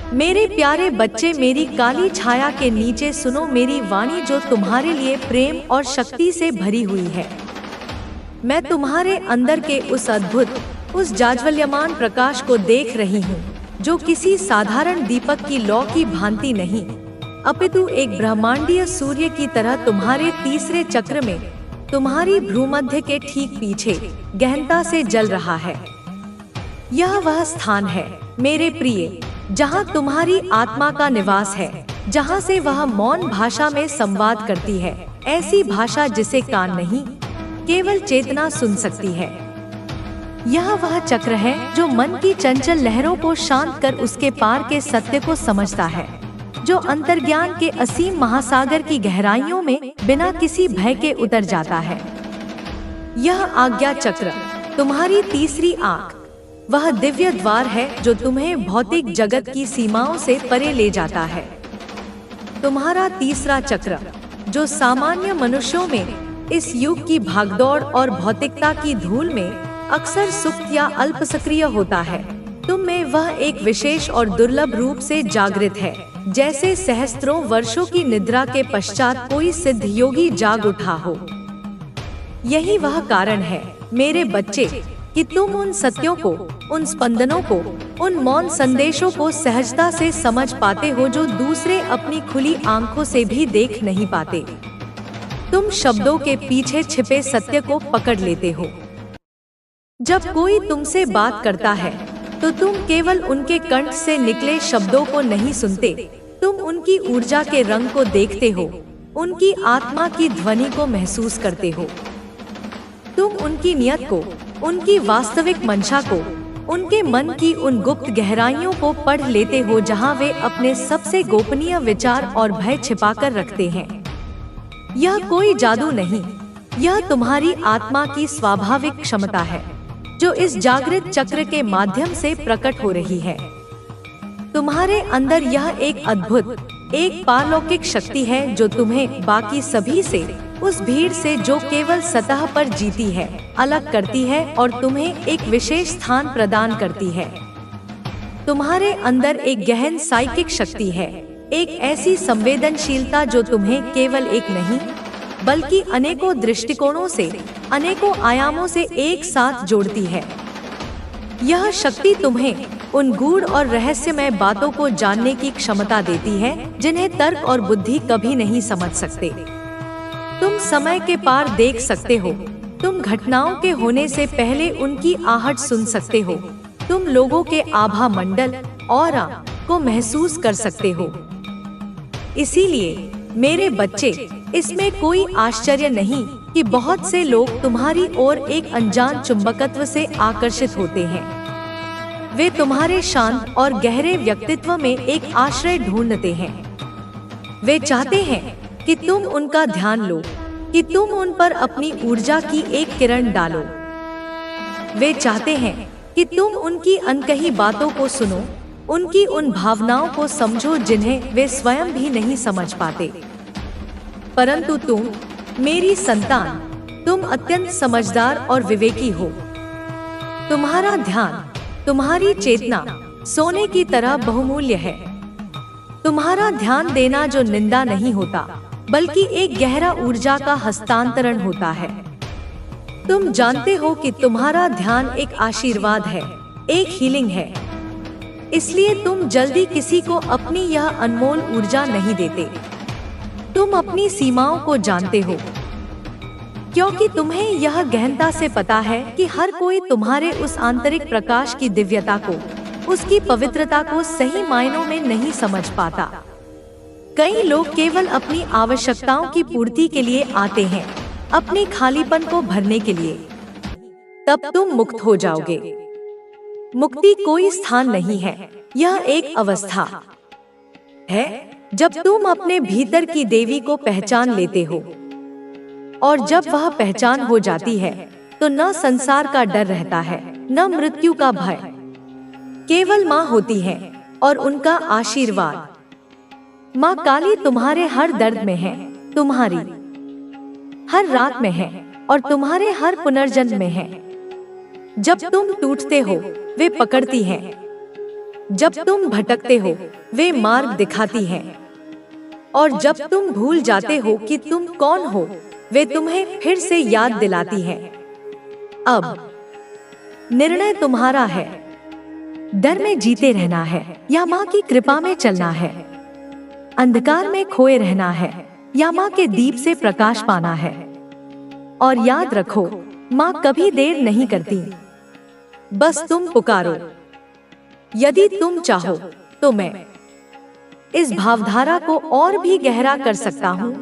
मेरे प्यारे बच्चे, मेरी काली छाया के नीचे सुनो मेरी वाणी जो तुम्हारे लिए प्रेम और शक्ति से भरी हुई है। मैं तुम्हारे अंदर के उस अद्भुत, उस जाज्वल्यमान प्रकाश को देख रही हूँ, जो किसी साधारण दीपक की लौ की भांति नहीं, अपितु एक ब्रह्मांडीय सूर्य की तरह तुम्हारे तीसरे चक्र में, तुम्हारी भ्रूमध्य के ठीक पीछे गहनता से जल रहा है। यह वह स्थान है मेरे प्रिय, जहाँ तुम्हारी आत्मा का निवास है, जहाँ से वह मौन भाषा में संवाद करती है, ऐसी भाषा जिसे कान नहीं, केवल चेतना सुन सकती है। यह वह चक्र है जो मन की चंचल लहरों को शांत कर उसके पार के सत्य को समझता है, जो अंतर्ज्ञान के असीम महासागर की गहराइयों में बिना किसी भय के उतर जाता है। यह आज्ञा चक्र, तुम्हारी तीसरी आँख, वह दिव्य द्वार है जो तुम्हें भौतिक जगत की सीमाओं से परे ले जाता है। तुम्हारा तीसरा चक्र, जो सामान्य मनुष्यों में इस युग की भागदौड़ और भौतिकता की धूल में अक्सर सुप्त या अल्प सक्रिय होता है, तुम में वह एक विशेष और दुर्लभ रूप से जागृत है, जैसे सहस्त्रों वर्षों की निद्रा के पश्चात कोई सिद्ध योगी जाग उठा हो। यही वह कारण है मेरे बच्चे कि तुम उन सत्यों को, उन स्पंदनों को, उन मौन संदेशों को सहजता से समझ पाते हो जो दूसरे अपनी खुली आंखों से भी देख नहीं पाते। तुम शब्दों के पीछे छिपे सत्य को पकड़ लेते हो। जब कोई तुमसे बात करता है तो तुम केवल उनके कंठ से निकले शब्दों को नहीं सुनते, तुम उनकी ऊर्जा के रंग को देखते हो, उनकी आत्मा की ध्वनि को महसूस करते हो। तुम उनकी नियत को, उनकी वास्तविक मंशा को, उनके मन की उन गुप्त गहराइयों को पढ़ लेते हो जहां वे अपने सबसे गोपनीय विचार और भय छिपाकर रखते हैं। यह कोई जादू नहीं, यह तुम्हारी आत्मा की स्वाभाविक क्षमता है जो इस जागृत चक्र के माध्यम से प्रकट हो रही है। तुम्हारे अंदर यह एक अद्भुत, एक पारलौकिक शक्ति है जो तुम्हें बाकी सभी से, उस भीड़ से जो केवल सतह पर जीती है, अलग करती है और तुम्हें एक विशेष स्थान प्रदान करती है। तुम्हारे अंदर एक गहन साइकिक शक्ति है, एक ऐसी संवेदनशीलता जो तुम्हें केवल एक नहीं बल्कि अनेकों दृष्टिकोणों से, अनेकों आयामों से एक साथ जोड़ती है। यह शक्ति तुम्हें उन गूढ़ और रहस्यमय बातों को जानने की क्षमता देती है जिन्हें तर्क और बुद्धि कभी नहीं समझ सकते। तुम समय के पार देख सकते हो, तुम घटनाओं के होने से पहले उनकी आहट सुन सकते हो, तुम लोगों के आभा मंडल, ऑरा को महसूस कर सकते हो। इसीलिए मेरे बच्चे, इसमें कोई आश्चर्य नहीं कि बहुत से लोग तुम्हारी ओर एक अनजान चुंबकत्व से आकर्षित होते हैं। वे तुम्हारे शांत और गहरे व्यक्तित्व में एक आश्रय ढूंढते हैं। वे चाहते हैं कि तुम उनका ध्यान लो, कि तुम उन पर अपनी ऊर्जा की एक किरण डालो। वे चाहते हैं कि तुम उनकी अनकही बातों को सुनो, उनकी उन भावनाओं को समझो जिन्हें वे स्वयं भी नहीं समझ पाते। परंतु तुम, मेरी संतान, तुम अत्यंत समझदार और विवेकी हो। तुम्हारा ध्यान, तुम्हारी चेतना सोने की तरह बहुमूल्य है। तुम्हारा ध्यान देना जो निंदा नहीं होता बल्कि एक गहरा ऊर्जा का हस्तांतरण होता है। तुम जानते हो कि तुम्हारा ध्यान एक आशीर्वाद है, एक हीलिंग है। इसलिए तुम जल्दी किसी को अपनी यह अनमोल ऊर्जा नहीं देते। तुम अपनी सीमाओं को जानते हो, क्योंकि तुम्हें यह गहनता से पता है कि हर कोई तुम्हारे उस आंतरिक प्रकाश की दिव्यता को, उसकी पवित्रता को सही मायनों में नहीं समझ पाता। कई लोग केवल अपनी आवश्यकताओं की पूर्ति के लिए आते हैं, अपने खालीपन को भरने के लिए। तब तुम मुक्त हो जाओगे। मुक्ति कोई स्थान नहीं है, यह एक अवस्था है जब तुम अपने भीतर की देवी को पहचान लेते हो। और जब वह पहचान हो जाती है तो न संसार का डर रहता है, न मृत्यु का भय। केवल माँ होती है और उनका आशीर्वाद। माँ काली तुम्हारे हर दर्द में है, तुम्हारी हर रात में है और तुम्हारे हर पुनर्जन्म में है। जब तुम टूटते हो वे पकड़ती हैं, जब तुम भटकते हो वे मार्ग दिखाती हैं। और जब तुम भूल जाते हो कि तुम कौन हो, वे तुम्हें फिर से याद दिलाती हैं। अब निर्णय तुम्हारा है। डर में जीते रहना है या माँ की कृपा में चलना है। अंधकार में खोए रहना है या माँ के दीप से प्रकाश पाना है। और याद रखो, माँ कभी देर नहीं करती, बस तुम पुकारो। यदि तुम चाहो तो मैं इस भावधारा को और भी गहरा कर सकता हूँ,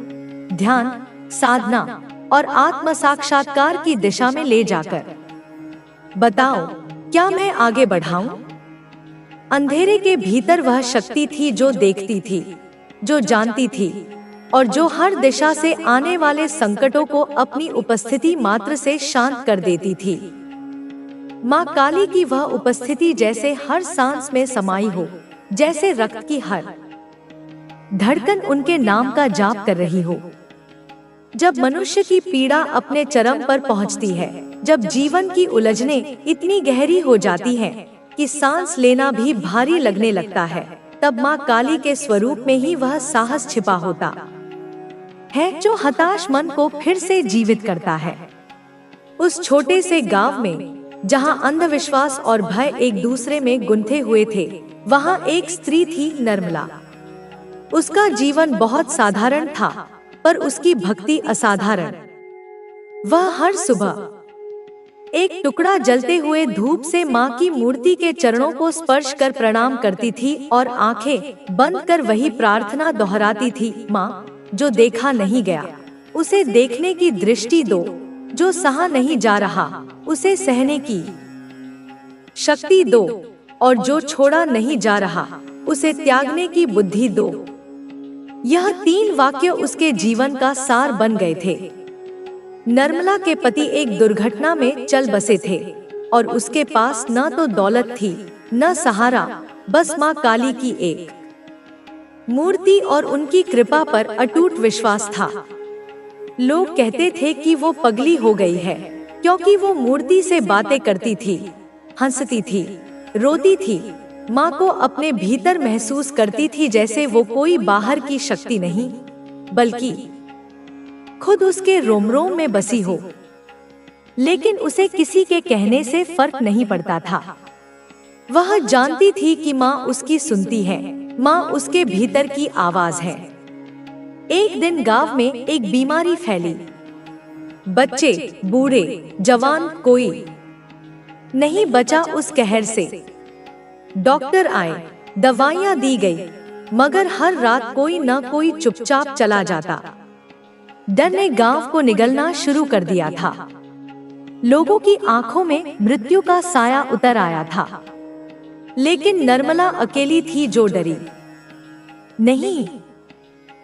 ध्यान, साधना और आत्म साक्षात्कार की दिशा में ले जाकर। बताओ, क्या मैं आगे बढ़ाऊं? अंधेरे के भीतर वह शक्ति थी जो देखती थी, जो जानती थी और जो हर दिशा से आने वाले संकटों को अपनी उपस्थिति मात्र से शांत कर देती थी। माँ काली की वह उपस्थिति जैसे हर सांस में समाई हो, जैसे रक्त की हर धड़कन उनके नाम का जाप कर रही हो। जब मनुष्य की पीड़ा अपने चरम पर पहुंचती है, जब जीवन की उलझनें इतनी गहरी हो जाती हैं कि सांस लेना भी भारी लगने लगता है, तब माँ काली के स्वरूप में ही वह साहस छिपा होता है जो हताश मन को फिर से जीवित करता है। उस छोटे से गांव में जहां अंधविश्वास और भय एक दूसरे में गुंथे हुए थे, वहां एक स्त्री थी, निर्मला। उसका जीवन बहुत साधारण था, पर उसकी भक्ति असाधारण। वह हर सुबह एक टुकड़ा जलते हुए धूप से माँ की मूर्ति के चरणों को स्पर्श कर प्रणाम करती थी और आंखें बंद कर वही प्रार्थना दोहराती थी, माँ, जो देखा नहीं गया उसे देखने की दृष्टि दो, जो सहा नहीं जा रहा उसे सहने की शक्ति दो, और जो छोड़ा नहीं जा रहा उसे त्यागने की बुद्धि दो। यह 3 वाक्य उसके जीवन का सार बन गए थे। निर्मला के पति एक दुर्घटना में चल बसे थे और उसके पास न तो दौलत थी, न सहारा, बस माँ काली की एक मूर्ति और उनकी कृपा पर अटूट विश्वास था। लोग कहते थे कि वो पगली हो गई है, क्योंकि वो मूर्ति से बातें करती थी, हंसती थी, रोती थी, माँ को अपने भीतर महसूस करती थी जैसे वो कोई बाहर की शक्ति नहीं, बल्कि खुद उसके रोम रोम में बसी हो। लेकिन उसे किसी के कहने से फर्क नहीं पड़ता था। वह जानती थी कि माँ उसकी सुनती है, माँ उसके भीतर की आवाज है। एक दिन गांव में एक बीमारी फैली। बच्चे, बूढ़े, जवान, कोई नहीं बचा उस कहर से। डॉक्टर आए, दवाइयां दी गई, मगर हर रात कोई न कोई चुपचाप चला जाता। डर ने गांव को निगलना शुरू कर दिया था। लोगों की आंखों में मृत्यु का साया उतर आया था। लेकिन निर्मला अकेली थी जो डरी नहीं।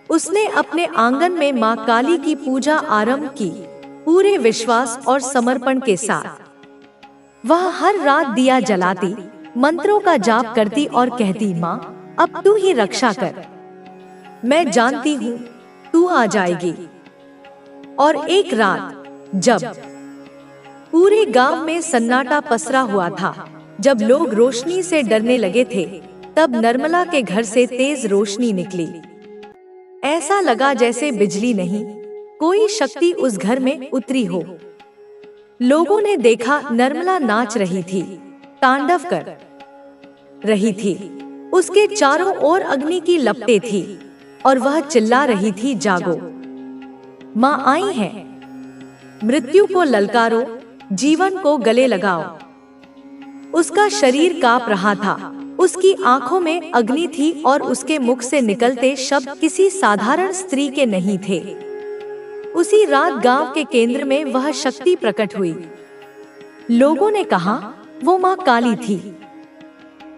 उसने अपने आंगन में माँ काली की पूजा आरंभ की, पूरे विश्वास और समर्पण के साथ। वह हर रात दिया जलाती, मंत्रों का जाप करती और कहती, माँ, अब तू ही रक्षा कर। मैं जानती हूँ तू आ जाएगी। और एक रात जब पूरे गांव में सन्नाटा पसरा हुआ था, जब लोग रोशनी से डरने लगे थे, तब निर्मला के घर से तेज रोशनी निकली। ऐसा लगा जैसे बिजली नहीं, कोई शक्ति उस घर में उतरी हो। लोगों ने देखा निर्मला नाच रही थी, तांडव कर रही थी। उसके चारों ओर अग्नि की लपटें थी और वह चिल्ला रही थी, जागो, माँ आई है। मृत्यु को ललकारो, जीवन को गले लगाओ। उसका शरीर कांप रहा था, उसकी आंखों में अग्नि थी और उसके मुख से निकलते शब्द किसी साधारण स्त्री के नहीं थे। उसी रात गांव के केंद्र में वह शक्ति प्रकट हुई। लोगों ने कहा वो माँ काली थी।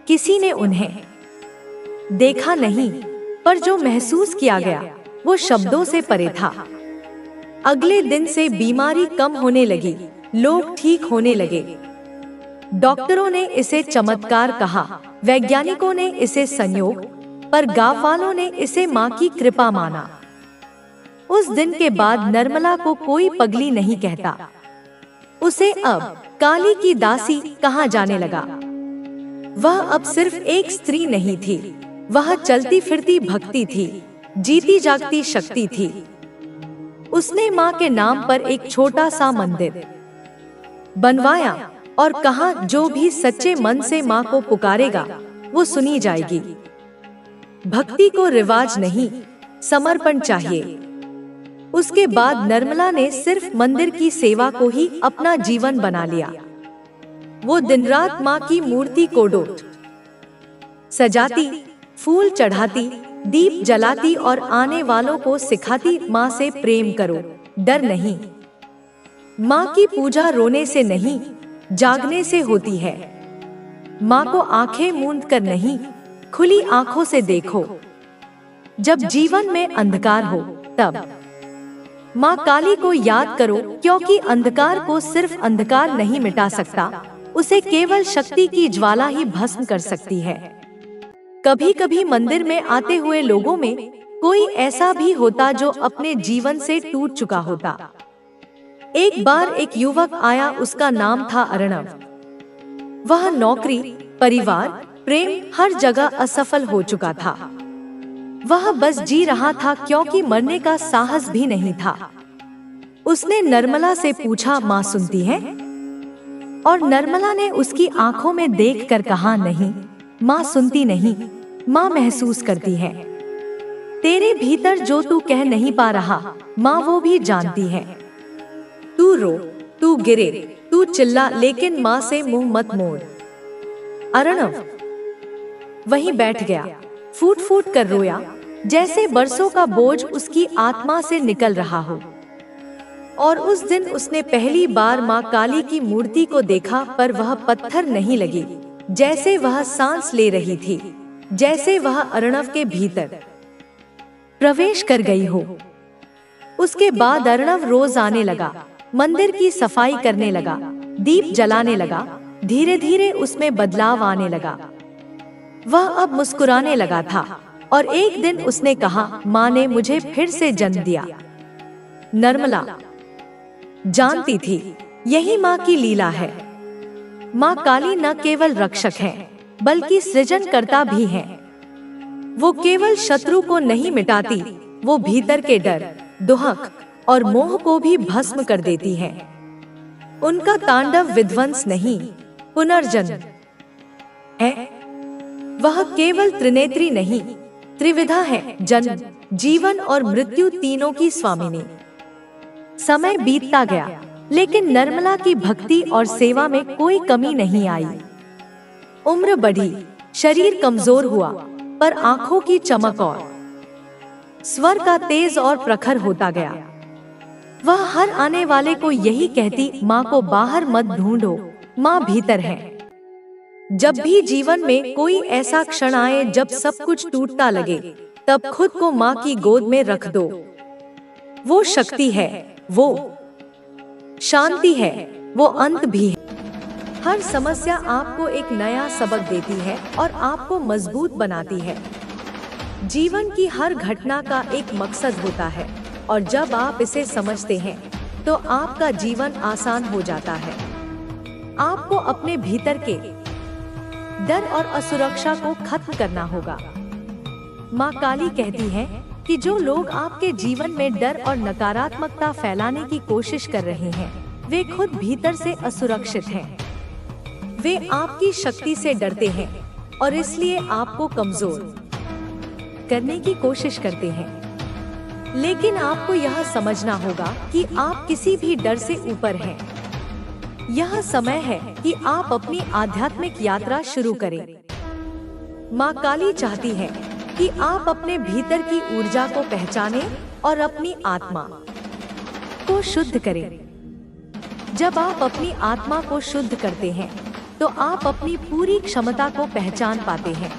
किसी ने उन्हें देखा नहीं, पर जो महसूस किया गया वो शब्दों से परे था। अगले दिन से बीमारी कम होने लगी, लोग ठीक होने लगे। डॉक्टरों ने इसे चमत्कार कहा, वैज्ञानिकों ने इसे संयोग, पर गांव वालों ने इसे माँ की कृपा माना। उस दिन के बाद निर्मला को कोई पगली नहीं कहता। उसे अब काली की दासी कहा जाने लगा। वह अब सिर्फ एक स्त्री नहीं थी, वह चलती फिरती भक्ति थी, जीती जागती शक्ति थी। उसने माँ के नाम पर एक छोटा सा मंदिर बनवाया और कहा, जो भी सच्चे मन से माँ को पुकारेगा वो सुनी जाएगी। भक्ति को रिवाज नहीं, समर्पण चाहिए। उसके बाद निर्मला ने सिर्फ मंदिर की सेवा को ही अपना जीवन बना लिया। वो दिन रात माँ की मूर्ति को डोट सजाती, फूल चढ़ाती, दीप जलाती और आने वालों को सिखाती, माँ से प्रेम करो, डर नहीं। माँ की पूजा रोने से नहीं, जागने से होती है। माँ को आंखें मूंद कर नहीं, खुली आंखों से देखो। जब जीवन में अंधकार हो तब माँ काली को याद करो, क्योंकि अंधकार को सिर्फ अंधकार नहीं मिटा सकता, उसे केवल शक्ति की ज्वाला ही भस्म कर सकती है। कभी कभी मंदिर में आते हुए लोगों में कोई ऐसा भी होता जो अपने जीवन से टूट चुका होता। एक बार एक युवक आया, उसका नाम था अर्णव। वह नौकरी, परिवार, प्रेम हर जगह असफल हो चुका था। वह बस जी रहा था, क्योंकि मरने का साहस भी नहीं था। उसने निर्मला से पूछा, माँ सुनती है? और निर्मला ने उसकी आंखों में देखकर कहा, नहीं माँ सुनती नहीं, माँ महसूस करती है। तेरे भीतर जो तू कह नहीं पा रहा, माँ वो भी जानती है। तू रो, तू गिरे, तू चिल्ला, लेकिन माँ से मुंह मत मोड़। अर्णव वहीं बैठ गया, फूट फूट कर रोया, जैसे बरसों का बोझ उसकी आत्मा से निकल रहा हो। और उस दिन उसने पहली बार माँ काली की मूर्ति को देखा, पर वह पत्थर नहीं लगी, जैसे वह सांस ले रही थी, जैसे वह अर्णव के भीतर प्रवेश कर गई हो। उसके बाद अर्णव रोज आने लगा, मंदिर की सफाई करने लगा, दीप जलाने लगा। धीरे धीरे उसमें बदलाव आने लगा। वह अब मुस्कुराने लगा था और एक दिन उसने कहा, माँ ने मुझे फिर से जन्म दिया। निर्मला जानती थी यही माँ की लीला है। माँ काली न केवल रक्षक है, बल्कि सृजनकर्ता भी है। वो केवल शत्रु को नहीं मिटाती, वो भीतर के डर, दुहक और मोह को भी भस्म कर देती है। उनका तांडव विध्वंस नहीं, पुनर्जन्म है। वह केवल त्रिनेत्री नहीं, त्रिविधा है, जन्म, जीवन और मृत्यु तीनों की स्वामिनी। समय बीतता गया, लेकिन निर्मला की भक्ति और सेवा में कोई कमी नहीं आई। उम्र बढ़ी, शरीर कमजोर हुआ, पर आंखों की चमक और स्वर का तेज और प्रखर होता गया। वह हर आने वाले को यही कहती, माँ को बाहर मत ढूंढो, माँ भीतर है। जब भी जीवन में कोई ऐसा क्षण आए जब सब कुछ टूटता लगे, तब खुद को माँ की गोद में रख दो। वो शक्ति है, वो शांति है, वो अंत भी है। हर समस्या आपको एक नया सबक देती है और आपको मजबूत बनाती है। जीवन की हर घटना का एक मकसद होता है, और जब आप इसे समझते हैं तो आपका जीवन आसान हो जाता है। आपको अपने भीतर के डर और असुरक्षा को खत्म करना होगा। माँ काली कहती है कि जो लोग आपके जीवन में डर और नकारात्मकता फैलाने की कोशिश कर रहे हैं, वे खुद भीतर से असुरक्षित हैं। वे आपकी शक्ति से डरते हैं और इसलिए आपको कमजोर करने की कोशिश करते हैं। लेकिन आपको यह समझना होगा कि आप किसी भी डर से ऊपर हैं। यह समय है कि आप अपनी आध्यात्मिक यात्रा शुरू करें। माँ काली चाहती है कि आप अपने भीतर की ऊर्जा को पहचानें और अपनी आत्मा को शुद्ध करें। जब आप अपनी आत्मा को शुद्ध करते हैं, तो आप अपनी पूरी क्षमता को पहचान पाते हैं।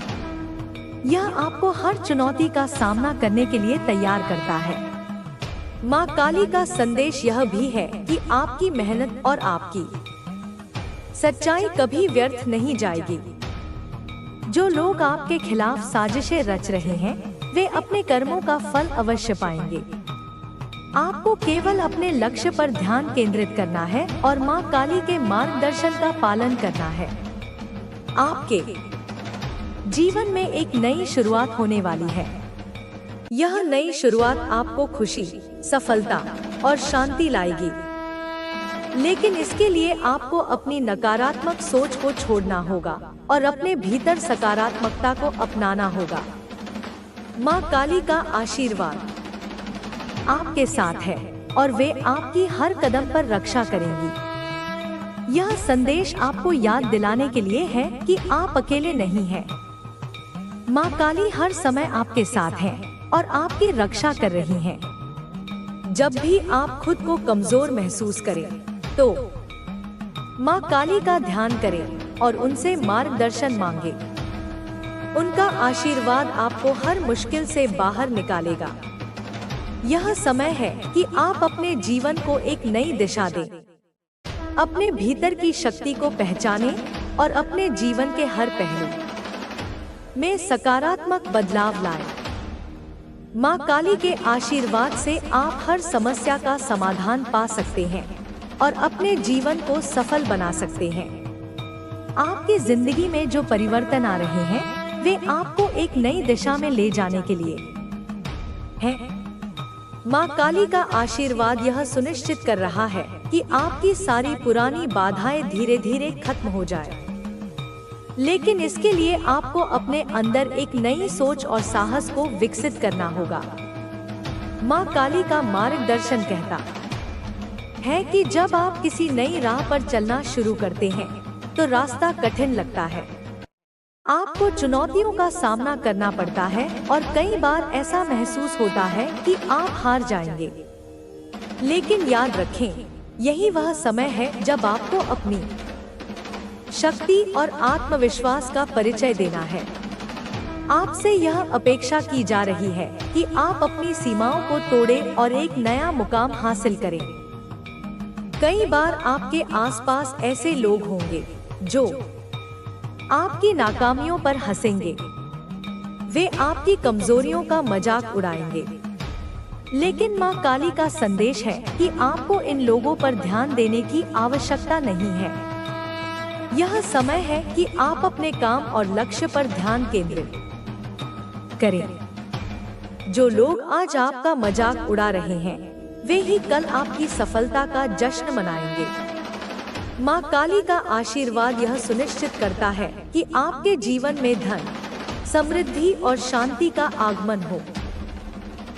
यह आपको हर चुनौती का सामना करने के लिए तैयार करता है। माँ काली का संदेश यह भी है कि आपकी मेहनत और आपकी सच्चाई कभी व्यर्थ नहीं जाएगी। जो लोग आपके खिलाफ साजिशें रच रहे हैं, वे अपने कर्मों का फल अवश्य पाएंगे। आपको केवल अपने लक्ष्य पर ध्यान केंद्रित करना है और माँ काली के मार्गदर्शन का पालन करना है। आपके जीवन में एक नई शुरुआत होने वाली है। यह नई शुरुआत आपको खुशी, सफलता और शांति लाएगी। लेकिन इसके लिए आपको अपनी नकारात्मक सोच को छोड़ना होगा और अपने भीतर सकारात्मकता को अपनाना होगा। माँ काली का आशीर्वाद आपके साथ है और वे आपकी हर कदम पर रक्षा करेंगी। यह संदेश आपको याद दिलाने के लिए है कि आप अकेले नहीं हैं। माँ काली हर समय आपके साथ हैं और आपकी रक्षा कर रही हैं। जब भी आप खुद को कमजोर महसूस करें, तो माँ काली का ध्यान करें और उनसे मार्गदर्शन मांगे। उनका आशीर्वाद आपको हर मुश्किल से बाहर निकालेगा। यह समय है कि आप अपने जीवन को एक नई दिशा दें। अपने भीतर की शक्ति को पहचानें और अपने जीवन के हर पहलू में सकारात्मक बदलाव लाएं। माँ काली के आशीर्वाद से आप हर समस्या का समाधान पा सकते हैं और अपने जीवन को सफल बना सकते हैं। आपकी जिंदगी में जो परिवर्तन आ रहे हैं, वे आपको एक नई दिशा में ले जाने के लिए हैं। माँ काली का आशीर्वाद यह सुनिश्चित कर रहा है कि आपकी सारी पुरानी बाधाएं धीरे धीरे खत्म हो जाए। लेकिन इसके लिए आपको अपने अंदर एक नई सोच और साहस को विकसित करना होगा। माँ काली का मार्गदर्शन कहता है कि जब आप किसी नई राह पर चलना शुरू करते हैं, तो रास्ता कठिन लगता है। आपको चुनौतियों का सामना करना पड़ता है और कई बार ऐसा महसूस होता है कि आप हार जाएंगे। लेकिन याद रखें, यही वह समय है जब आपको अपनी शक्ति और आत्मविश्वास का परिचय देना है। आपसे यह अपेक्षा की जा रही है कि आप अपनी सीमाओं को तोड़ें और एक नया मुकाम हासिल करें। कई बार आपके आसपास ऐसे लोग होंगे जो आपकी नाकामियों पर हंसेंगे। वे आपकी कमजोरियों का मजाक उड़ाएंगे। लेकिन माँ काली का संदेश है कि आपको इन लोगों पर ध्यान देने की आवश्यकता नहीं है। यह समय है कि आप अपने काम और लक्ष्य पर ध्यान केंद्रित करें। जो लोग आज आपका मजाक उड़ा रहे हैं, वे ही कल आपकी सफलता का जश्न मनाएंगे। माँ काली का आशीर्वाद यह सुनिश्चित करता है कि आपके जीवन में धन, समृद्धि और शांति का आगमन हो।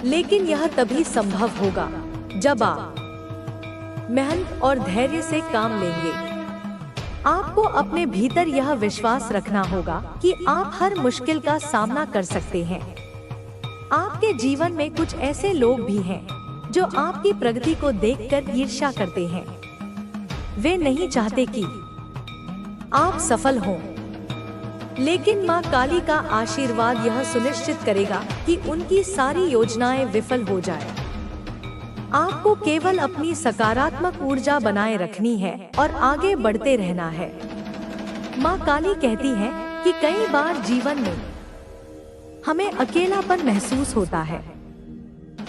लेकिन यह तभी संभव होगा जब आप मेहनत और धैर्य से काम लेंगे। आपको अपने भीतर यह विश्वास रखना होगा कि आप हर मुश्किल का सामना कर सकते हैं। आपके जीवन में कुछ ऐसे लोग भी हैं जो आपकी प्रगति को देखकर ईर्ष्या करते हैं। वे नहीं चाहते कि आप सफल हों। लेकिन माँ काली का आशीर्वाद यह सुनिश्चित करेगा कि उनकी सारी योजनाएं विफल हो जाए। आपको केवल अपनी सकारात्मक ऊर्जा बनाए रखनी है और आगे बढ़ते रहना है। माँ काली कहती है कि कई बार जीवन में हमें अकेलापन महसूस होता है।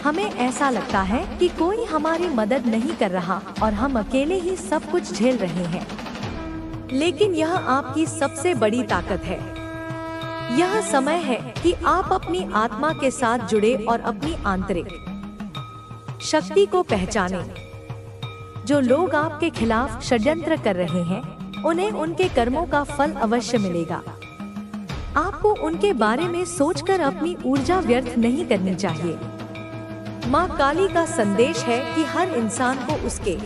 हमें ऐसा लगता है कि कोई हमारी मदद नहीं कर रहा और हम अकेले ही सब कुछ झेल रहे हैं। लेकिन यह आपकी सबसे बड़ी ताकत है। यह समय है कि आप अपनी आत्मा के साथ जुड़े और अपनी आंतरिक शक्ति को पहचानें। जो लोग आपके खिलाफ षड्यंत्र कर रहे हैं, उन्हें उनके कर्मों का फल अवश्य मिलेगा। आपको उनके बारे में सोचकर अपनी ऊर्जा व्यर्थ नहीं करनी चाहिए। माँ काली का संदेश है कि हर इंसान को उसके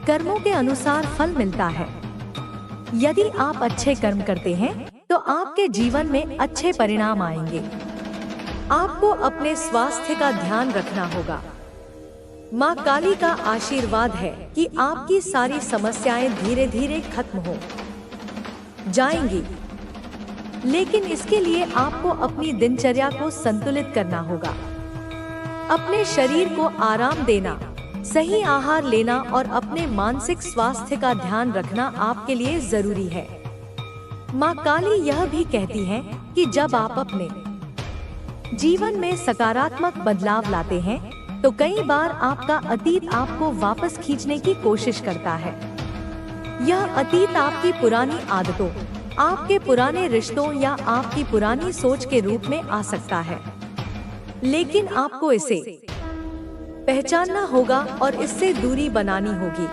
कर्मों के अनुसार फल मिलता है। यदि आप अच्छे कर्म करते हैं, तो आपके जीवन में अच्छे परिणाम आएंगे। आपको अपने स्वास्थ्य का ध्यान रखना होगा। माँ काली का आशीर्वाद है कि आपकी सारी समस्याएं धीरे धीरे खत्म हो जाएंगी। लेकिन इसके लिए आपको अपनी दिनचर्या को संतुलित करना होगा। अपने शरीर को आराम देना, सही आहार लेना और अपने मानसिक स्वास्थ्य का ध्यान रखना आपके लिए जरूरी है। माँ काली यह भी कहती है कि जब आप अपने जीवन में सकारात्मक बदलाव लाते हैं, तो कई बार आपका अतीत आपको वापस खींचने की कोशिश करता है। यह अतीत आपकी पुरानी आदतों, आपके पुराने रिश्तों या आपकी पुरानी सोच के रूप में आ सकता है, लेकिन आपको इसे पहचानना होगा और इससे दूरी बनानी होगी।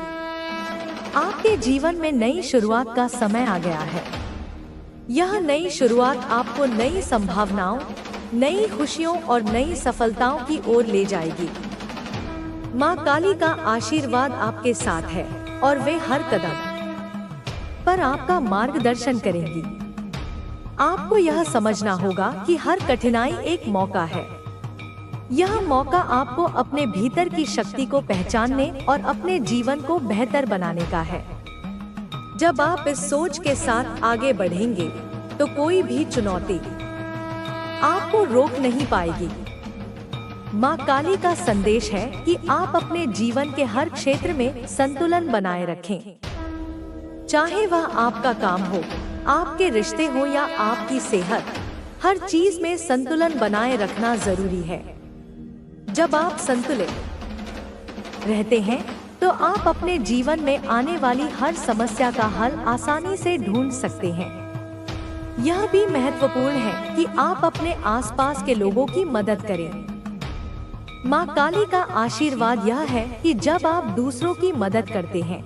आपके जीवन में नई शुरुआत का समय आ गया है। यह नई शुरुआत आपको नई संभावनाओं, नई खुशियों और नई सफलताओं की ओर ले जाएगी। माँ काली का आशीर्वाद आपके साथ है और वे हर कदम पर आपका मार्गदर्शन करेंगी। आपको यह समझना होगा कि हर कठिनाई एक मौका है। यह मौका आपको अपने भीतर की शक्ति को पहचानने और अपने जीवन को बेहतर बनाने का है। जब आप इस सोच के साथ आगे बढ़ेंगे तो कोई भी चुनौती आपको रोक नहीं पाएगी। माँ काली का संदेश है कि आप अपने जीवन के हर क्षेत्र में संतुलन बनाए रखें। चाहे वह आपका काम हो, आपके रिश्ते हो या आपकी सेहत, हर चीज में संतुलन बनाए रखना जरूरी है। जब आप संतुलित रहते हैं तो आप अपने जीवन में आने वाली हर समस्या का हल आसानी से ढूंढ सकते हैं। यह भी महत्वपूर्ण है कि आप अपने आसपास के लोगों की मदद करें। माँ काली का आशीर्वाद यह है कि जब आप दूसरों की मदद करते हैं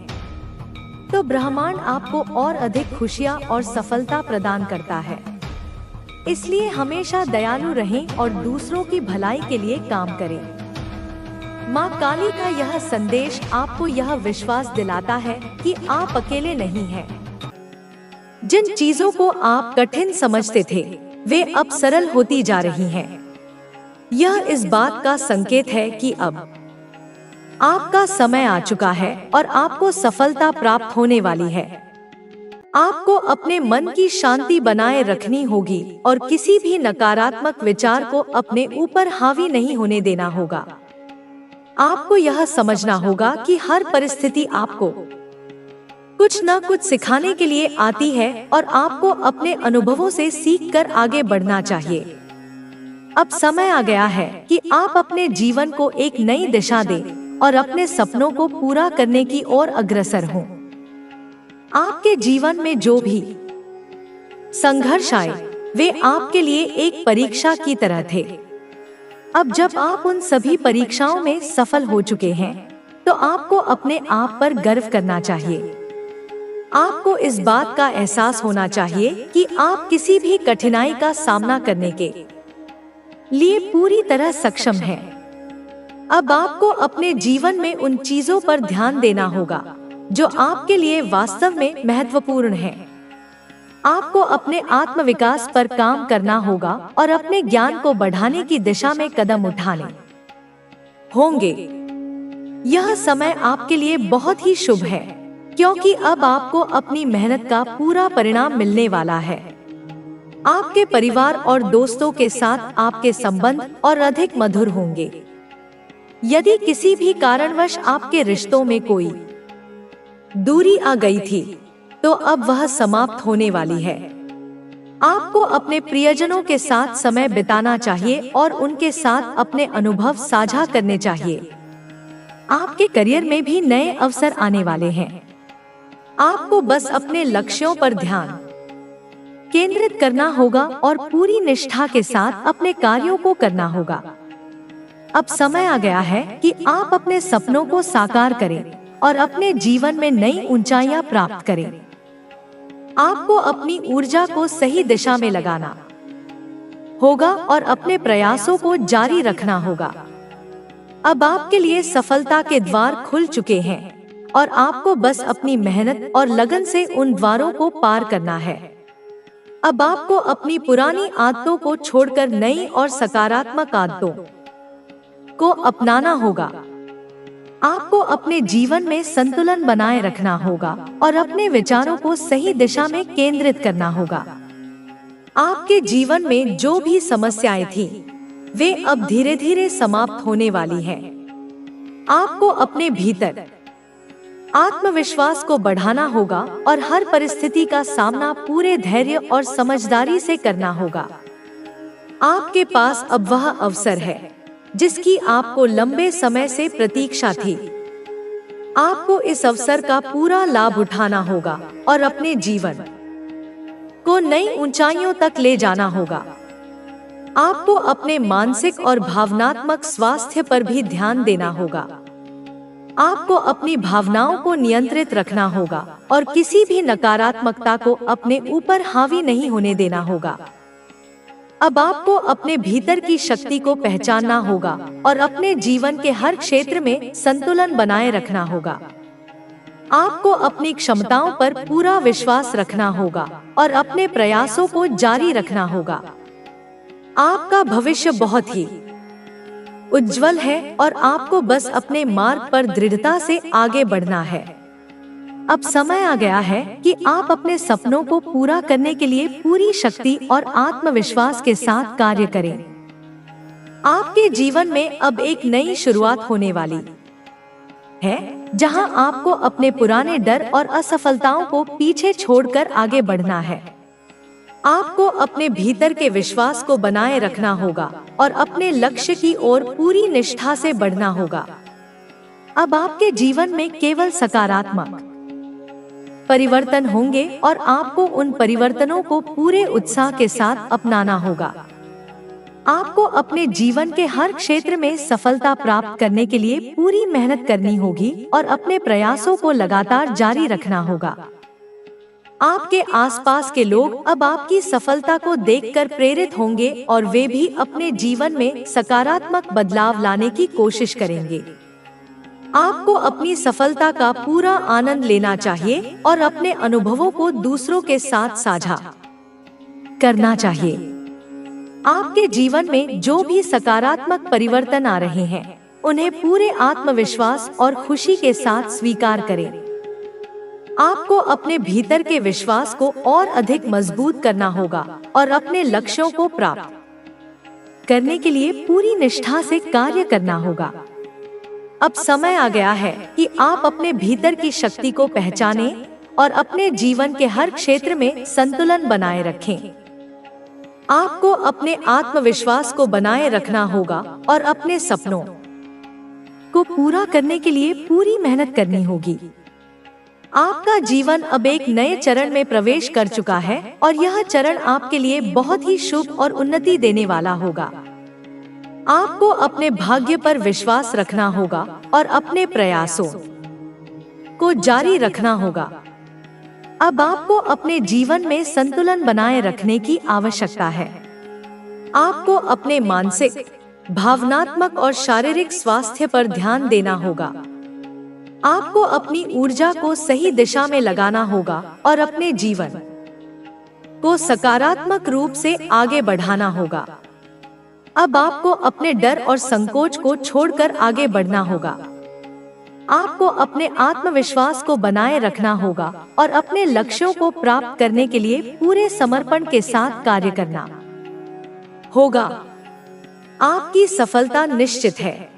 तो ब्रह्मांड आपको और अधिक खुशियाँ और सफलता प्रदान करता है। इसलिए हमेशा दयालु रहें और दूसरों की भलाई के लिए काम करें। माँ काली का यह संदेश आपको यह विश्वास दिलाता है कि आप अकेले नहीं हैं। जिन चीजों को आप कठिन समझते थे, वे अब सरल होती जा रही हैं। यह इस बात का संकेत है कि अब आपका समय आ चुका है और आपको सफलता प्राप्त होने वाली है। आपको अपने मन की शांति बनाए रखनी होगी और किसी भी नकारात्मक विचार को अपने ऊपर हावी नहीं होने देना होगा। आपको यह समझना होगा कि हर परिस्थिति आपको कुछ न कुछ सिखाने के लिए आती है और आपको अपने अनुभवों से सीखकर आगे बढ़ना चाहिए। अब समय आ गया है कि आप अपने जीवन को एक नई दिशा दें और अपने सपनों को पूरा करने की ओर अग्रसर हों। आपके जीवन में जो भी संघर्ष आए, वे आपके लिए एक परीक्षा की तरह थे। अब जब आप उन सभी परीक्षाओं में सफल हो चुके हैं, तो आपको अपने आप पर गर्व करना चाहिए। आपको इस बात का एहसास होना चाहिए कि आप किसी भी कठिनाई का सामना करने के लिए पूरी तरह सक्षम हैं। अब आपको अपने जीवन में उन चीजों पर ध्यान देना होगा जो आपके लिए वास्तव में महत्वपूर्ण है। आपको अपने आत्मविकास पर काम करना होगा और अपने ज्ञान को बढ़ाने की दिशा में कदम उठाने होंगे। यह समय आपके लिए बहुत ही शुभ है, क्योंकि अब आपको अपनी मेहनत का पूरा परिणाम मिलने वाला है। आपके परिवार और दोस्तों के साथ आपके संबंध और अधिक मधुर होंगे। यदि किसी भी कारणवश आपके रिश्तों में कोई दूरी आ गई थी, तो अब वह समाप्त होने वाली है। आपको अपने प्रियजनों के साथ समय बिताना चाहिए और उनके साथ अपने अनुभव साझा करने चाहिए। आपके करियर में भी नए अवसर आने वाले हैं। आपको बस अपने लक्ष्यों पर ध्यान केंद्रित करना होगा और पूरी निष्ठा के साथ अपने कार्यों को करना होगा। अब समय आ गया है कि आप अपने सपनों को साकार करें और अपने जीवन में नई ऊंचाइयां प्राप्त करें। आपको अपनी ऊर्जा को सही दिशा में लगाना होगा और अपने प्रयासों को जारी रखना होगा। अब आपके लिए सफलता के द्वार खुल चुके हैं और आपको बस अपनी मेहनत और लगन से उन द्वारों को पार करना है। अब आपको अपनी पुरानी आदतों को छोड़कर नई और सकारात्मक आदतों को अपनाना होगा। आपको अपने जीवन में संतुलन बनाए रखना होगा और अपने विचारों को सही दिशा में केंद्रित करना होगा। आपके जीवन में जो भी समस्याएं थी, वे अब धीरे धीरे समाप्त होने वाली हैं। आपको अपने भीतर आत्मविश्वास को बढ़ाना होगा और हर परिस्थिति का सामना पूरे धैर्य और समझदारी से करना होगा। आपके पास अब वह अवसर है जिसकी आपको लंबे समय से प्रतीक्षा थी। आपको इस अवसर का पूरा लाभ उठाना होगा और अपने जीवन को नई ऊंचाइयों तक ले जाना होगा। आपको अपने मानसिक और भावनात्मक स्वास्थ्य पर भी ध्यान देना होगा। आपको अपनी भावनाओं को नियंत्रित रखना होगा और किसी भी नकारात्मकता को अपने ऊपर हावी नहीं होने देना होगा। अब आपको अपने भीतर की शक्ति को पहचानना होगा और अपने जीवन के हर क्षेत्र में संतुलन बनाए रखना होगा। आपको अपनी क्षमताओं पर पूरा विश्वास रखना होगा और अपने प्रयासों को जारी रखना होगा। आपका भविष्य बहुत ही उज्जवल है और आपको बस अपने मार्ग पर दृढ़ता से आगे बढ़ना है। अब समय आ गया है कि आप अपने सपनों को पूरा करने के लिए पूरी शक्ति और आत्मविश्वास के साथ कार्य करें। आपके जीवन में अब एक नई शुरुआत होने वाली है, जहां आपको अपने पुराने डर और असफलताओं को पीछे छोड़कर आगे बढ़ना है। आपको अपने भीतर के विश्वास को बनाए रखना होगा और अपने लक्ष्य की ओर पूरी निष्ठा से बढ़ना होगा। अब आपके जीवन में केवल सकारात्मक परिवर्तन होंगे और आपको उन परिवर्तनों को पूरे उत्साह के साथ अपनाना होगा। आपको अपने जीवन के हर क्षेत्र में सफलता प्राप्त करने के लिए पूरी मेहनत करनी होगी और अपने प्रयासों को लगातार जारी रखना होगा। आपके आसपास के लोग अब आपकी सफलता को देखकर प्रेरित होंगे और वे भी अपने जीवन में सकारात्मक बदलाव लाने की कोशिश करेंगे। आपको अपनी सफलता का पूरा आनंद लेना चाहिए और अपने अनुभवों को दूसरों के साथ साझा करना चाहिए। आपके जीवन में जो भी सकारात्मक परिवर्तन आ रहे हैं, उन्हें पूरे आत्मविश्वास और खुशी के साथ स्वीकार करें। आपको अपने भीतर के विश्वास को और अधिक मजबूत करना होगा और अपने लक्ष्यों को प्राप्त करने के लिए पूरी निष्ठा से कार्य करना होगा। अब समय आ गया है कि आप अपने भीतर की शक्ति को पहचानें और अपने जीवन के हर क्षेत्र में संतुलन बनाए रखें। आपको अपने आत्मविश्वास को बनाए रखना होगा और अपने सपनों को पूरा करने के लिए पूरी मेहनत करनी होगी। आपका जीवन अब एक नए चरण में प्रवेश कर चुका है और यह चरण आपके लिए बहुत ही शुभ और उन्नति देने वाला होगा। आपको अपने भाग्य पर विश्वास रखना होगा और अपने प्रयासों को जारी रखना होगा। अब आपको अपने जीवन में संतुलन बनाए रखने की आवश्यकता है। आपको अपने मानसिक, भावनात्मक और शारीरिक स्वास्थ्य पर ध्यान देना होगा। आपको अपनी ऊर्जा को सही दिशा में लगाना होगा और अपने जीवन को सकारात्मक रूप से आगे बढ़ाना होगा। अब आपको अपने डर और संकोच को छोड़कर आगे बढ़ना होगा। आपको अपने आत्मविश्वास को बनाए रखना होगा और अपने लक्ष्यों को प्राप्त करने के लिए पूरे समर्पण के साथ कार्य करना होगा। आपकी सफलता निश्चित है।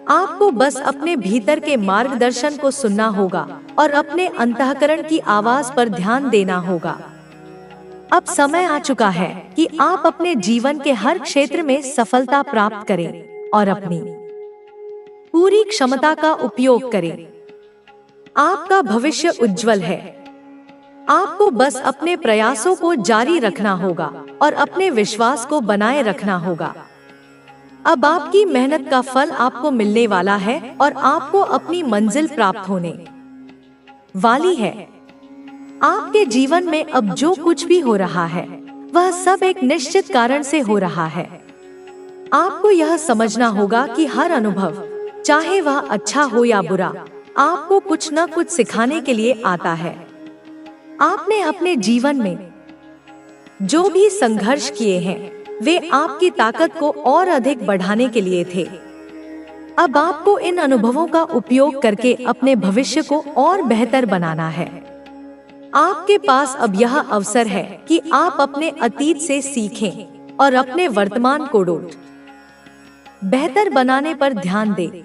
आपको बस अपने भीतर के मार्गदर्शन को सुनना होगा और अपने अंतःकरण की आवाज पर ध्यान देना होगा। अब समय आ चुका है कि आप अपने जीवन के हर क्षेत्र में सफलता प्राप्त करें और अपनी पूरी क्षमता का उपयोग करें। आपका भविष्य उज्जवल है। आपको बस अपने प्रयासों को जारी रखना होगा और अपने विश्वास को बनाए रखना होगा। अब आपकी मेहनत का फल आपको मिलने वाला है और आपको अपनी मंजिल प्राप्त होने वाली है। आपके जीवन में अब जो कुछ भी हो रहा है, वह सब एक निश्चित कारण से हो रहा है। आपको यह समझना होगा कि हर अनुभव, चाहे वह अच्छा हो या बुरा, आपको कुछ न कुछ सिखाने के लिए आता है। आपने अपने जीवन में जो भी संघर्ष किए हैं, वे आपकी ताकत को और अधिक बढ़ाने के लिए थे। अब आपको इन अनुभवों का उपयोग करके अपने भविष्य को और बेहतर बनाना है। आपके पास अब यह अवसर है कि आप अपने अतीत से सीखें और अपने वर्तमान को बेहतर बनाने पर ध्यान दें।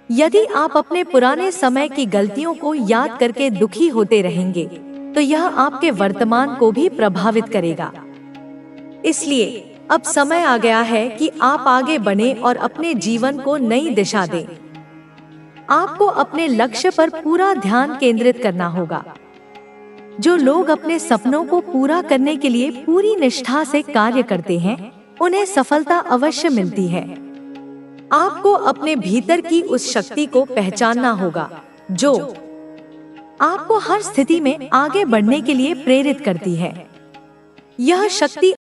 यदि आप अपने पुराने समय की गलतियों को याद करके दुखी होते रहेंगे, तो यह आपके वर्तमान को भी प्रभावित करेगा। इसलिए अब समय आ गया है कि आप आगे बढ़ें और अपने जीवन को नई दिशा दें। आपको अपने लक्ष्य पर पूरा ध्यान केंद्रित करना होगा। जो लोग अपने सपनों को पूरा करने के लिए पूरी निष्ठा से कार्य करते हैं, उन्हें सफलता अवश्य मिलती है। आपको अपने भीतर की उस शक्ति को पहचानना होगा जो आपको हर स्थिति में आगे बढ़ने के लिए प्रेरित करती है। यह शक्ति